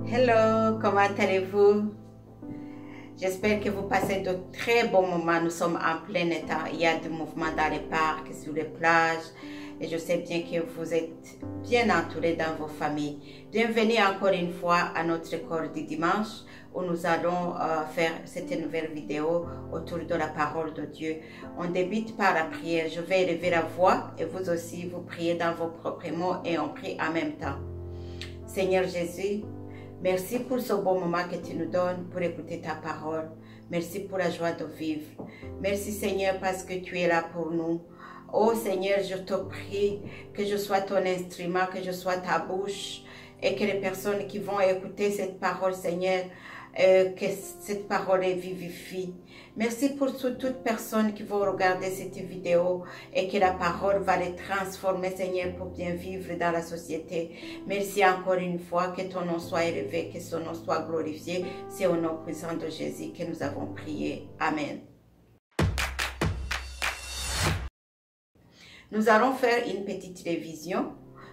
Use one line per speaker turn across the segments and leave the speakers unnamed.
Hello, comment allez-vous? J'espère que vous passez de très bons moments. Nous sommes en plein état. Il y a du mouvement dans les parcs, sur les plages. Et je sais bien que vous êtes bien entourés dans vos familles. Bienvenue encore une fois à notre école du dimanche où nous allons faire cette nouvelle vidéo autour de la parole de Dieu. On débute par la prière. Je vais élever la voix et vous aussi, vous priez dans vos propres mots et on prie en même temps. Seigneur Jésus, merci pour ce bon moment que tu nous donnes pour écouter ta parole. Merci pour la joie de vivre. Merci Seigneur parce que tu es là pour nous. Oh Seigneur, je te prie que je sois ton instrument, que je sois ta bouche et que les personnes qui vont écouter cette parole, Seigneur, que cette parole les vivifie. Merci pour toutes personnes qui vont regarder cette vidéo et que la parole va les transformer, Seigneur, pour bien vivre dans la société. Merci encore une fois, que ton nom soit élevé, que son nom soit glorifié. C'est au nom puissant de Jésus que nous avons prié. Amen. Nous allons faire une petite révision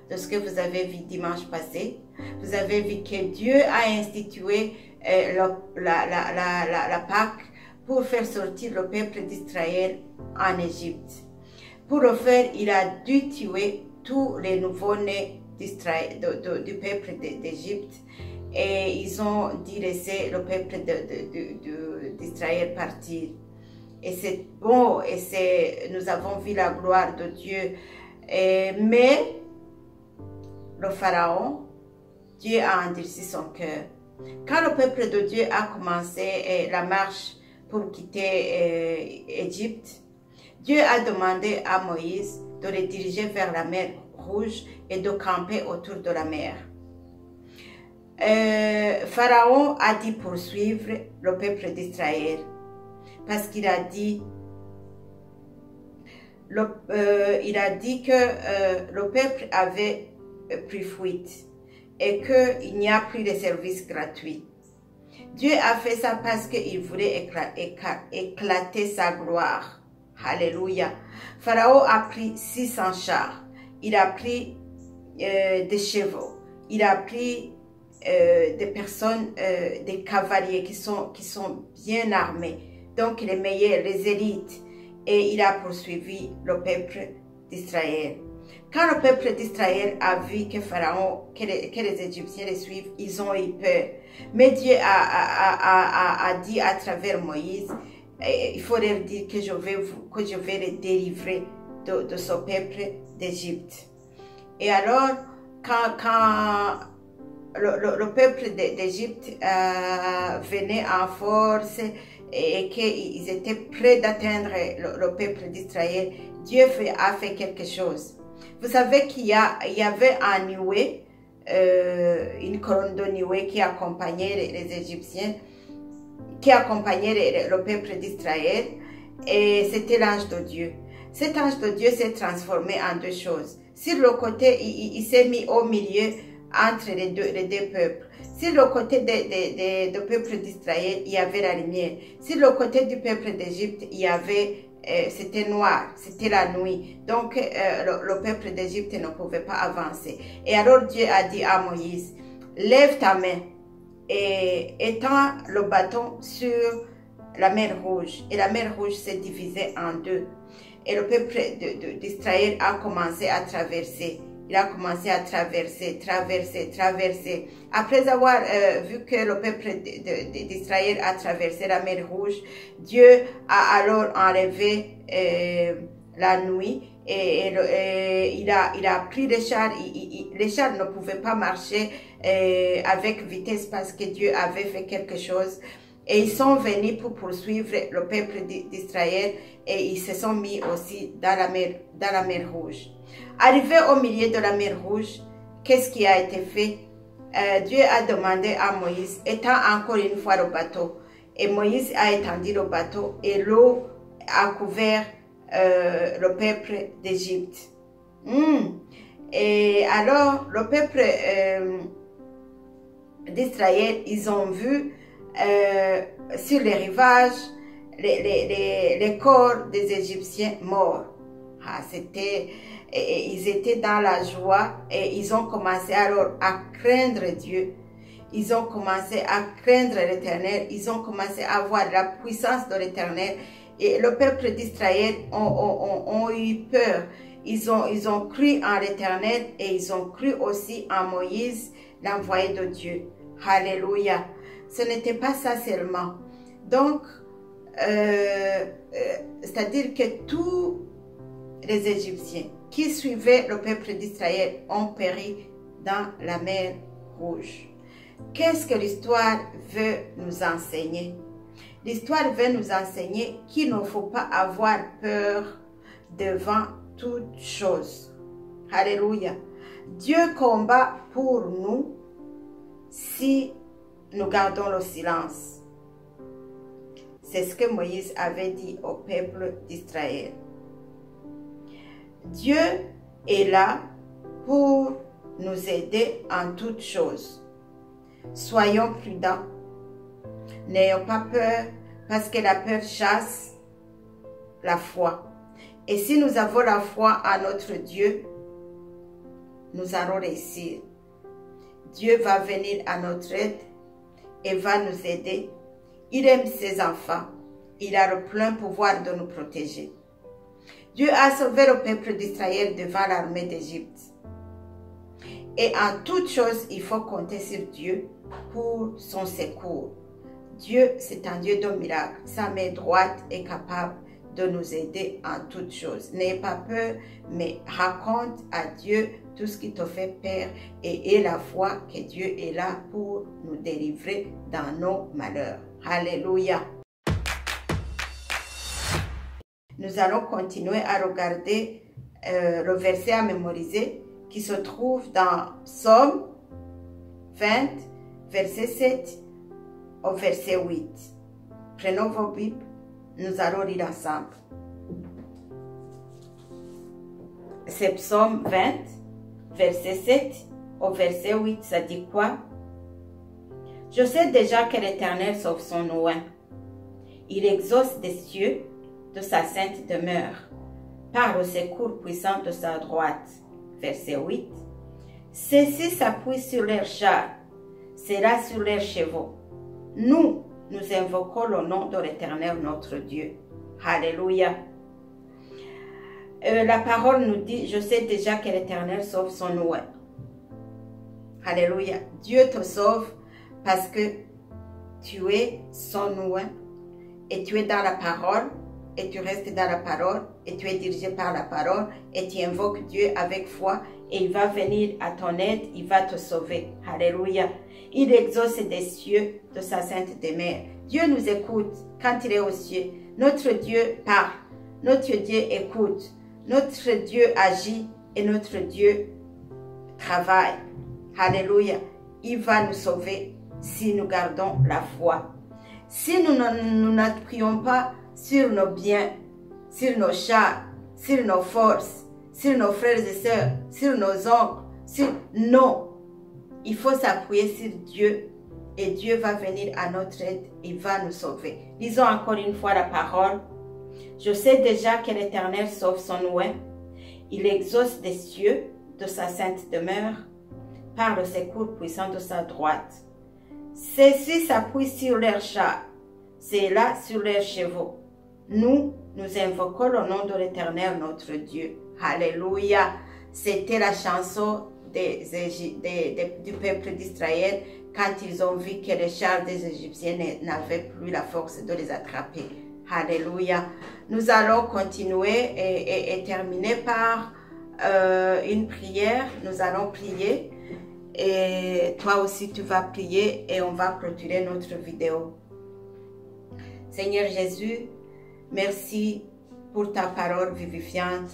de ce que vous avez vu dimanche passé. Vous avez vu que Dieu a institué la Pâque pour faire sortir le peuple d'Israël en Égypte. Pour le faire, il a dû tuer tous les nouveaux-nés du peuple d'Égypte et ils ont dû laisser le peuple d'Israël partir. Et c'est bon, et nous avons vu la gloire de Dieu. Mais le Pharaon, Dieu a endurci son cœur. Quand le peuple de Dieu a commencé la marche pour quitter Égypte, Dieu a demandé à Moïse de les diriger vers la mer Rouge et de camper autour de la mer. Pharaon a dit poursuivre le peuple d'Israël parce qu'il a dit que le peuple avait pris fuite et qu'il n'y a plus de services gratuits. Dieu a fait ça parce qu'il voulait éclater sa gloire. Alléluia. Pharaon a pris 600 chars. Il a pris des chevaux. Il a pris des personnes, des cavaliers qui sont bien armés. Donc les meilleurs, les élites. Et il a poursuivi le peuple d'Israël. Quand le peuple d'Israël a vu que Pharaon, que les Égyptiens les suivent, ils ont eu peur. Mais Dieu a dit à travers Moïse, il faut leur dire que je vais les délivrer de ce peuple d'Égypte. Et alors, quand le peuple d'Égypte venait en force et qu'ils étaient prêts d'atteindre le peuple d'Israël, Dieu a fait quelque chose. Vous savez qu'il y avait un nuée, une colonne de nuée qui accompagnait les Égyptiens, qui accompagnait le peuple d'Israël, et c'était l'ange de Dieu. Cet ange de Dieu s'est transformé en deux choses. Sur le côté, il s'est mis au milieu entre les deux peuples. Sur le côté du peuple d'Israël, il y avait la lumière. Sur le côté du peuple d'Égypte, c'était noir, c'était la nuit. Donc, le peuple d'Égypte ne pouvait pas avancer. Et alors, Dieu a dit à Moïse, lève ta main et étends le bâton sur la mer Rouge. Et la mer Rouge s'est divisée en deux. Et le peuple d'Israël a commencé à traverser. Il a commencé à traverser. Après avoir vu que le peuple d'Israël a traversé la mer Rouge, Dieu a alors enlevé la nuit et il a pris les chars. Les chars ne pouvaient pas marcher avec vitesse parce que Dieu avait fait quelque chose. Et ils sont venus pour poursuivre le peuple d'Israël et ils se sont mis aussi dans la mer Rouge. Arrivé au milieu de la mer Rouge, qu'est-ce qui a été fait? Dieu a demandé à Moïse, étends encore une fois le bateau. Et Moïse a étendu le bateau et l'eau a couvert le peuple d'Égypte. Et alors, le peuple d'Israël, ils ont vu sur les rivages les corps des Égyptiens morts. Ils étaient dans la joie et ils ont commencé alors à craindre Dieu. ils ont commencé à craindre l'Éternel, ils ont commencé à voir la puissance de l'Éternel. Et le peuple d'Israël ont eu peur. Ils ont cru en l'Éternel et ils ont cru aussi en Moïse, l'envoyé de Dieu. Alléluia. Ce n'était pas ça seulement. Donc, c'est-à-dire que tous les Égyptiens qui suivaient le peuple d'Israël ont péri dans la mer Rouge. Qu'est-ce que l'histoire veut nous enseigner? L'histoire veut nous enseigner qu'il ne faut pas avoir peur devant toute chose. Alléluia. Dieu combat pour nous si nous gardons le silence. C'est ce que Moïse avait dit au peuple d'Israël. Dieu est là pour nous aider en toutes choses. Soyons prudents. N'ayons pas peur parce que la peur chasse la foi. Et si nous avons la foi en notre Dieu, nous allons réussir. Dieu va venir à notre aide et va nous aider. Il aime ses enfants. Il a le plein pouvoir de nous protéger. Dieu a sauvé le peuple d'Israël devant l'armée d'Égypte. Et en toutes choses, il faut compter sur Dieu pour son secours. Dieu, c'est un Dieu de miracles. Sa main droite est capable de nous aider en toutes choses. N'ayez pas peur, mais raconte à Dieu tout ce qui te fait peur et aie la foi que Dieu est là pour nous délivrer dans nos malheurs. Alléluia. Nous allons continuer à regarder le verset à mémoriser qui se trouve dans Psaume 20, verset 7 au verset 8. Prenons vos Bibles, nous allons lire ensemble. C'est Psaume 20, verset 7 au verset 8, ça dit quoi? Je sais déjà que l'Éternel sauve son oint. Il exauce des cieux de sa sainte demeure, par le secours puissant de sa droite. Verset 8. Ceux-ci s'appuient sur leurs chars, ceux-là sur leurs chevaux. Nous invoquons le nom de l'Éternel notre Dieu. Alléluia. La parole nous dit, je sais déjà que l'Éternel sauve son oint. Alléluia. Dieu te sauve parce que tu es son oint et tu es dans la parole et tu restes dans la parole et tu es dirigé par la parole et tu invoques Dieu avec foi et il va venir à ton aide, il va te sauver. Alléluia. Il exauce des cieux de sa sainte demeure. Dieu nous écoute quand il est aux cieux. Notre Dieu parle, notre Dieu écoute, notre Dieu agit et notre Dieu travaille. Alléluia. Il va nous sauver si nous gardons la foi. Si nous n'appuions pas sur nos biens, sur nos chars, sur nos forces, sur nos frères et sœurs, sur nos oncles, non. Il faut s'appuyer sur Dieu et Dieu va venir à notre aide, il va nous sauver. Lisons encore une fois la parole. Je sais déjà que l'Éternel sauve son oint. Il exauce des cieux de sa sainte demeure par le secours puissant de sa droite. Ceux-ci s'appuient sur leurs chars, ceux-là sur leurs chevaux. Nous invoquons le nom de l'Éternel notre Dieu. Alléluia. C'était la chanson du peuple d'Israël quand ils ont vu que les chars des Égyptiens n'avaient plus la force de les attraper. Alléluia. Nous allons continuer et terminer par une prière. Nous allons prier et toi aussi tu vas prier et on va clôturer notre vidéo. Seigneur Jésus, merci pour ta parole vivifiante.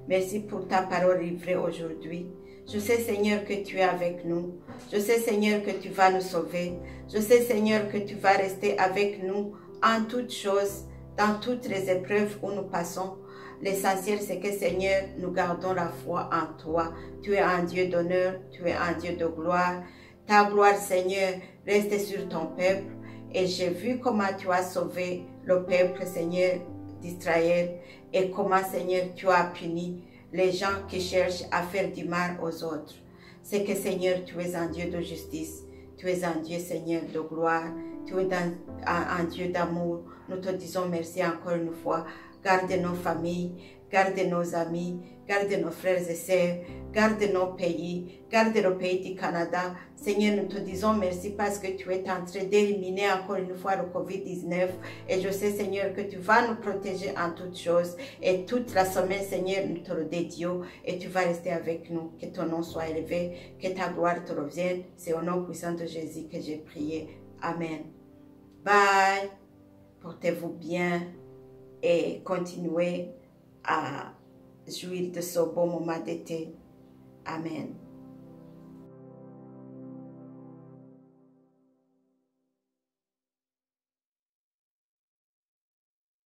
Merci pour ta parole livrée aujourd'hui. Je sais, Seigneur, que tu es avec nous. Je sais, Seigneur, que tu vas nous sauver. Je sais, Seigneur, que tu vas rester avec nous en toutes choses, dans toutes les épreuves où nous passons. L'essentiel, c'est que, Seigneur, nous gardons la foi en toi. Tu es un Dieu d'honneur, tu es un Dieu de gloire. Ta gloire, Seigneur, reste sur ton peuple. Et j'ai vu comment tu as sauvé le peuple, Seigneur, d'Israël. Et comment, Seigneur, tu as puni les gens qui cherchent à faire du mal aux autres. C'est que, Seigneur, tu es un Dieu de justice. Tu es un Dieu, Seigneur, de gloire. Tu es un Dieu d'amour. Nous te disons merci encore une fois. Garde nos familles, garde nos amis, garde nos frères et sœurs, garde nos pays, garde le pays du Canada. Seigneur, nous te disons merci parce que tu es en train d'éliminer encore une fois le COVID-19. Et je sais, Seigneur, que tu vas nous protéger en toutes choses. Et toute la semaine, Seigneur, nous te le dédions et tu vas rester avec nous. Que ton nom soit élevé, que ta gloire te revienne. C'est au nom puissant de Jésus que j'ai prié. Amen. Bye. Portez-vous bien et continuez à jouir de ce beau moment d'été. Amen.